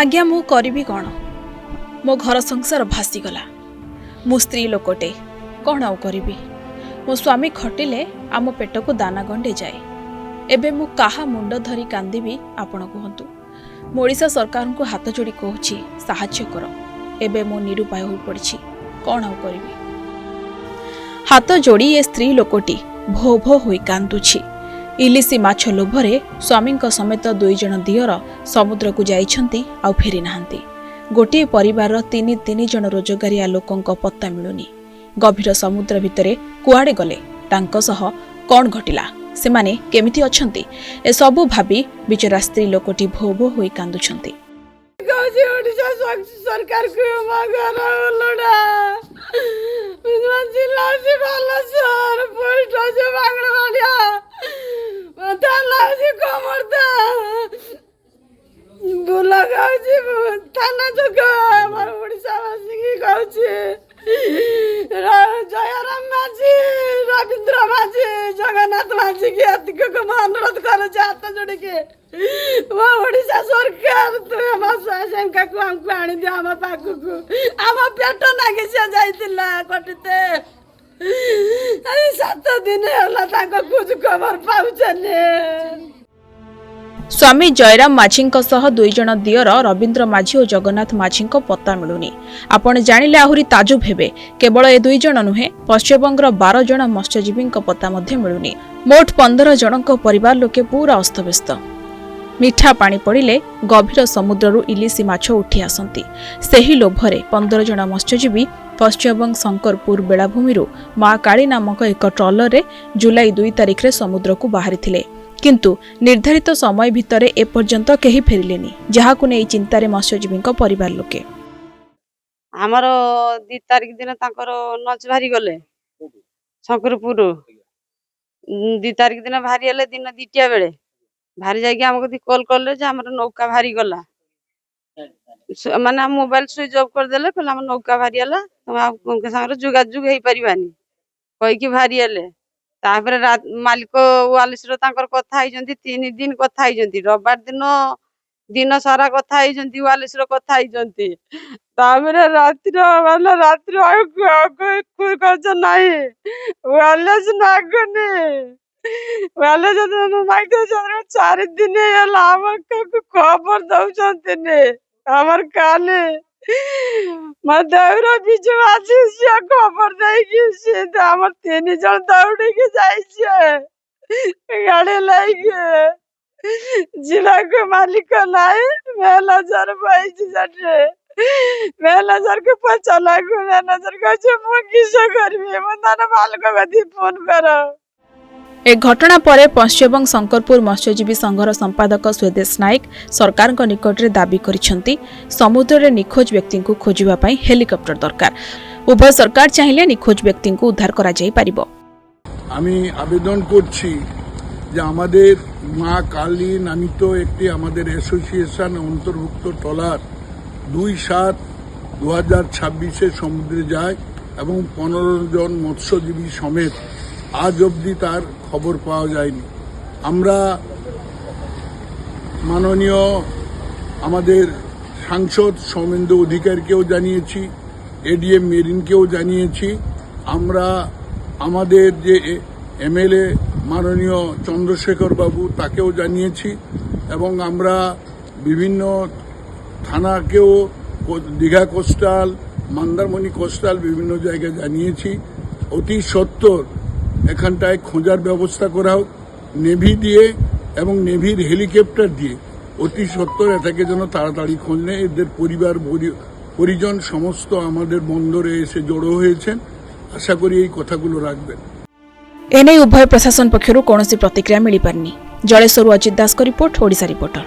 आज्ञा मु करी कौन मो घर संसार भासीगला मु स्त्री लोकटे कौन आउ करी मो स्वामी खटिले आम पेट को दाना गंडे जाए एबे मु काहा मुंड धरी कांदी आपण कहतु ओडिशा सरकार को हाथ जोड़ी कहूँ साहाय्य कर एबे मो निरुपाय हो पड़ी कौन आउ करी हाथ जोड़ी ए स्त्री लोकटी भो भो होई कांदुछि इलिसी माछ लोभरे स्वामी समेत 2 जन दियर समुद्र को जाइछंती आउ फेरी नाहंती गोटे परिवार 3 जन रोजगारिया लोकंक पत्ता मिलुनी गभीर समुद्र भितरे कुआडे गले तांको सह कौन घटिला से माने केमिति अछंती ए सबु भाबी बिचरा स्त्री लोकटी भो भो होई कांदुछंती सरकार को मगर लोडा विद्वान जिला से वाला सर पोस्ट से बागड़ वालिया थाना से कमरदा बोला गाउची थाना जो हमार ओडिसा वासी की गाउची जयराम माझी रविंद्र माझी जगन्नाथ माझी की अतिक को अनुरोध कर हाथ जोड़ के वो ओडिशा सरकार तुम शंका को हमको आनी दिया आम पाख को आम पेट नागी से जाइला कटिते 7 दिन है खोज खबर पाउछने स्वामी जयराम माझी सह 2 जन दियर रविंद्र माझी और जगन्नाथ माझी पत्ता मिलुनी आपण जानिले आहुरी ताजुब हेबे केवल ए 2 जन नुहे पश्चिमबंगर 12 जन मत्स्यजीवी पत्ता मध्य मिलुनी मोट 15 जनक परिवार लोके पूरा अस्तव्यस्त मिठा पानी पड़िले गभीर समुद्ररू इलिसी माछ उठी आसंती सेही लोभरे 15 जन मत्स्यजीवी पश्चिमबंग शंकरपुर बेलाभूमि माँ काली नामक एक ट्रॉलर रे जुलाई 2 तारिख रे समुद्र को बाहरी थिले किंतु निर्धारित समय भितर एपर्यंत केही फेरिलेनी जहाकु नै चिंतारे मत्स्यजीवी परिवार लोके आमर 2 तारिख दिन तांकर नच भारी गले शंकरपुर 2 तारिख दिन भारी हले दिन 2टा बेले भारी जाके हमको कॉल करले जे हमर नौका भारी गला माने मोबाइल स्विच ऑफ कर देले कहला हम नौका भारी हला तुम संगे जोगाजोग हेई परिबानी कहि कि भारी हले तापर मालिक वालिस रो तांकर कथा आइजंती 3 दिन कथा आइजंती रविवार दिन सारा कथा आइजंती वालिस रो कथा आइजंती तापर रात्रि कोई कछ नाही वालिस नागने वाले जब माइक 4 दिन खबर दउचंती ने हमर काले मधुर बिजु आसी से खबर देगी से हमर 3 जन दौड़ी के जाई छे गाड़ी लागे जिला के मालिक नाई मैनेजर भाई जटे मैनेजर के पचा लागो मैनेजर का जे मो किसे करबे मताना मालिक गदी फोन करो ए घटना परे पश्चिमबंग शंकरपुर मत्स्यजीवी संघर संपादक स्वदेश नायक सरकार निकट में दाबी करिसेंती समुद्र रे निखोज व्यक्ति को खोजिबा पई हेलिकॉप्टर दरकार उभय सरकार चाहिले निखोज व्यक्ति को उद्धार करा जाई परिबो आमी आवेदन करछि जे आमादेर मा काली नामित एकटी आमादेर एसोसिएशन अंतर्भुक्त ट्रलार 2/7/2026 समुद्रे जाए एवं 15 जन मत्स्यजीवी समेत आज अब्दि तार खबर पाওয়া যায়নি আমরা মাননীয় আমাদের সাংসদ সৌমেন্দু অধিকারীকেও জানিয়েছি এডিএম মেরিনকেও জানিয়েছি আমরা আমাদের যে এমএলএ মাননীয় চন্দ্রশেখর বাবু তাকেও জানিয়েছি এবং আমরা বিভিন্ন থানাকেও দীঘা কোস্টাল মন্দারমণি কোস্টাল বিভিন্ন জায়গায় জানিয়েছি অতি সত্বর এখানটায় খোঁজার ব্যবস্থা করা হোক নেভি দিয়ে এবং নেভির হেলিকপ্টার দিয়ে অতি সত্বর এটাকে যেন তাড়াতাড়ি খোঁজ নেয় এদের পরিবার পরিজন সমস্ত আমাদের বন্দরে এসে জড়ো হয়েছেন আশা করি এই কথাগুলো রাখবেন এনে উভয় প্রশাসন পক্ষরু কোনসি প্রতিক্রিয়া মিলি পারনি জলেশ্বরু অজিত দাসଙ୍କ রিপোর্ট ওড়িশা রিপোর্टर।